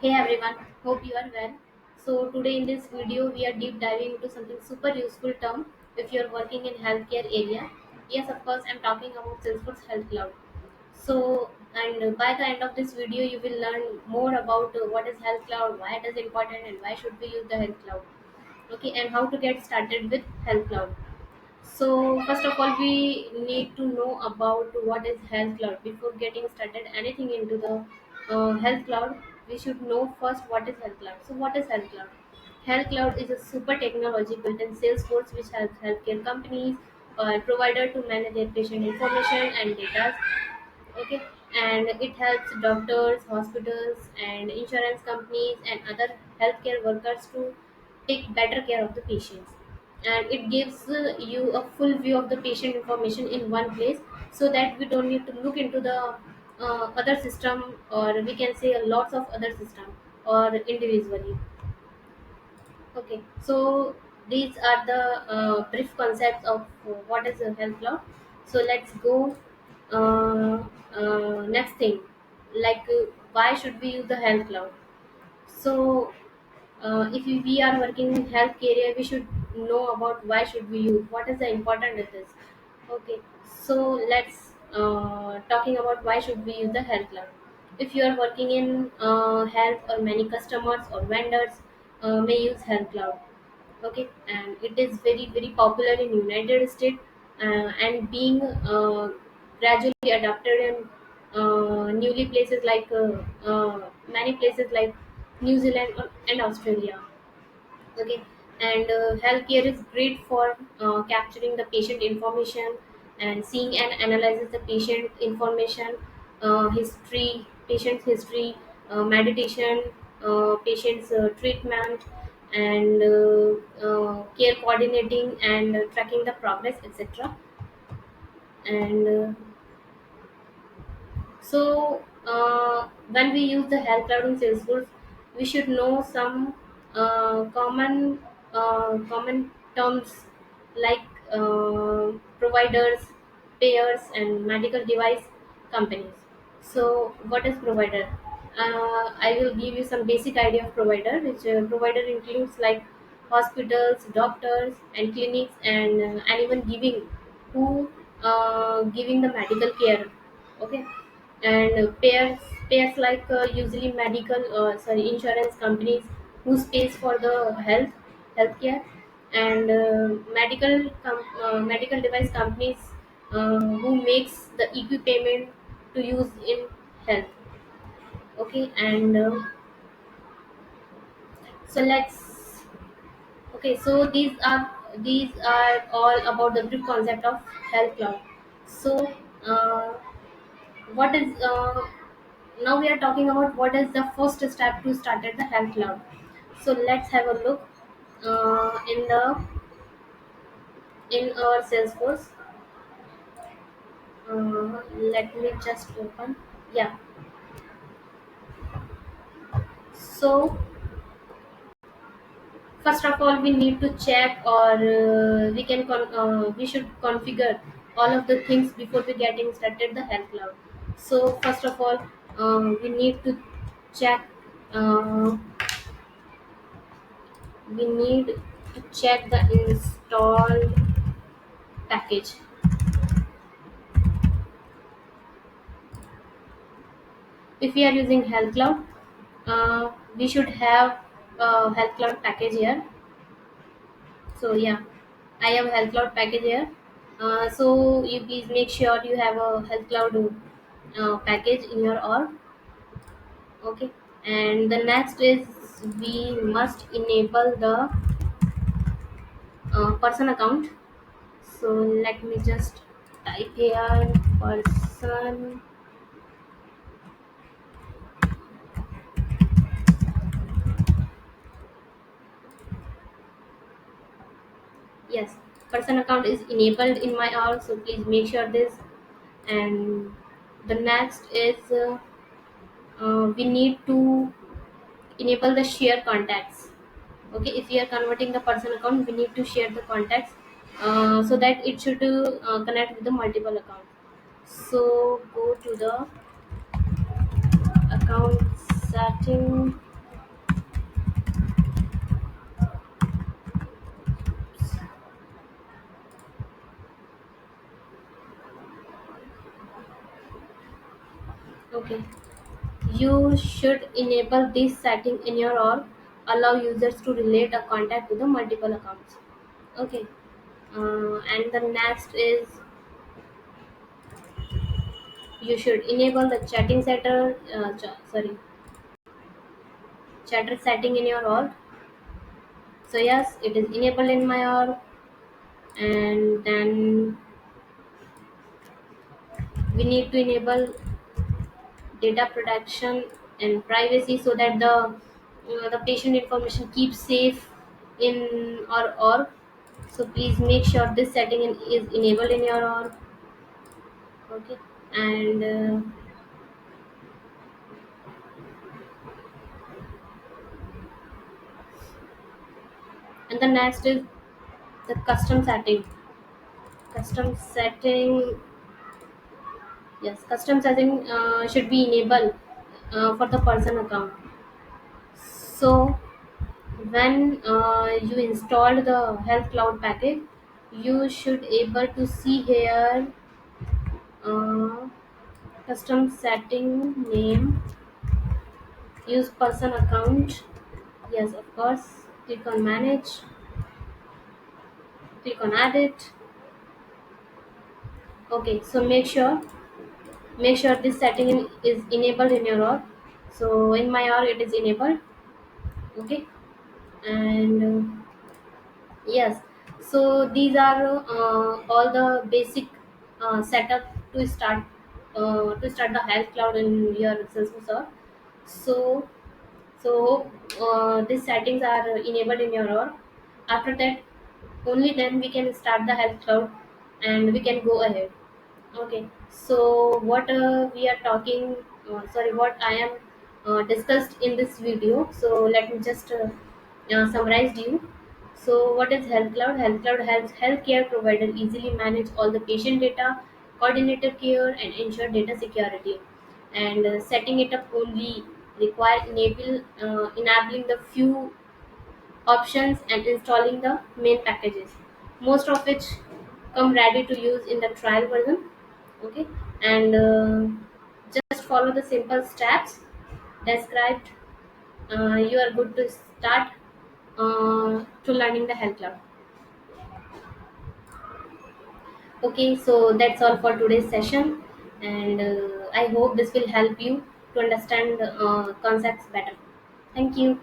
Hey everyone, hope you are well. So today in this video we are deep diving into something super useful term if you are working in healthcare area. Yes, of course I'm talking about Salesforce Health Cloud. And by the end of this video you will learn more about what is Health Cloud, why it is important and why should we use the Health Cloud. Okay, and how to get started with Health Cloud. So first of all, we need to know about what is Health Cloud. Before getting started anything into the Health Cloud, we should know first what is Health Cloud. So what is Health Cloud? Health Cloud is a super technology built in Salesforce which helps healthcare companies or provider to manage their patient information and data. Okay, and it helps doctors, hospitals, and insurance companies and other healthcare workers to take better care of the patients. And it gives you a full view of the patient information in one place, so that we don't need to look into the other system, or we can say lots of other system or individually. Okay, so these are the brief concepts of what is a health cloud. So let's go next thing, like why should we use the health cloud. So if we are working in health area, we should know about why should we use, what is the important it is. Okay, so let's talking about why should we use the health cloud. If you are working in health, or many customers or vendors may use health cloud. Okay, and it is very popular in United States, and being gradually adopted in newly places like many places like New Zealand and Australia. Okay, and healthcare is great for capturing the patient information and seeing and analyzes the patient information, history, patient's history, meditation, patient's treatment, and care coordinating and tracking the progress, etc. And when we use the health cloud in Salesforce, we should know some common terms like providers, payers, and medical device companies. So, what is provider? I will give you some basic idea of provider, which provider includes like hospitals, doctors, and clinics, and anyone giving the medical care. Okay, and payers like usually insurance companies who pays for the healthcare, and medical device companies who makes the equipment to use in health. Okay, and so let's okay, so these are all about the brief concept of health cloud. So uh, what is now we are talking about what is the first step to start at the health cloud. So let's have a look in our Salesforce. Let me just open. Yeah, so first of all we need to check, or we should configure all of the things before we getting started the health cloud. So first of all, we need to check uh, we need to check the installed package. If we are using health cloud, we should have health cloud package here. So yeah, I have health cloud package here. So you please make sure you have a health cloud package in your org. Okay, and the next is we must enable the person account. So let me just type here person. Yes, person account is enabled in my org, so please make sure this. And the next is we need to enable the share contacts. Okay, if we are converting the person account, we need to share the contacts, so that it should connect with the multiple accounts. So go to the account setting. You should enable this setting in your org, allow users to relate a contact with the multiple accounts. Okay. And the next is you should enable the chatting setter, chatter setting in your org. So yes, it is enabled in my org, and then we need to enable data protection and privacy so that the patient information keeps safe in our org. So please make sure this setting is enabled in your org. Okay. And the next is the custom setting. Yes, custom setting should be enabled for the person account. So when you install the health cloud package, you should able to see here uh, custom setting name, use person account. Yes, of course. Click on manage, click on add it. Okay, so make sure this setting is enabled in your org. So in my org it is enabled. Okay. And yes, so these are all the basic setup to start the health cloud in your Salesforce org. So these settings are enabled in your org. After that, only then we can start the health cloud and we can go ahead. Okay, so what we are talking, what I am discussed in this video. So let me just summarize you. So what is Health Cloud? Health Cloud helps healthcare provider easily manage all the patient data, coordinated care, and ensure data security. And setting it up only require enabling the few options and installing the main packages, most of which come ready to use in the trial version. Okay. And just follow the simple steps described. You are good to start to learning the health cloud. Okay, so that's all for today's session, and I hope this will help you to understand concepts better. Thank you.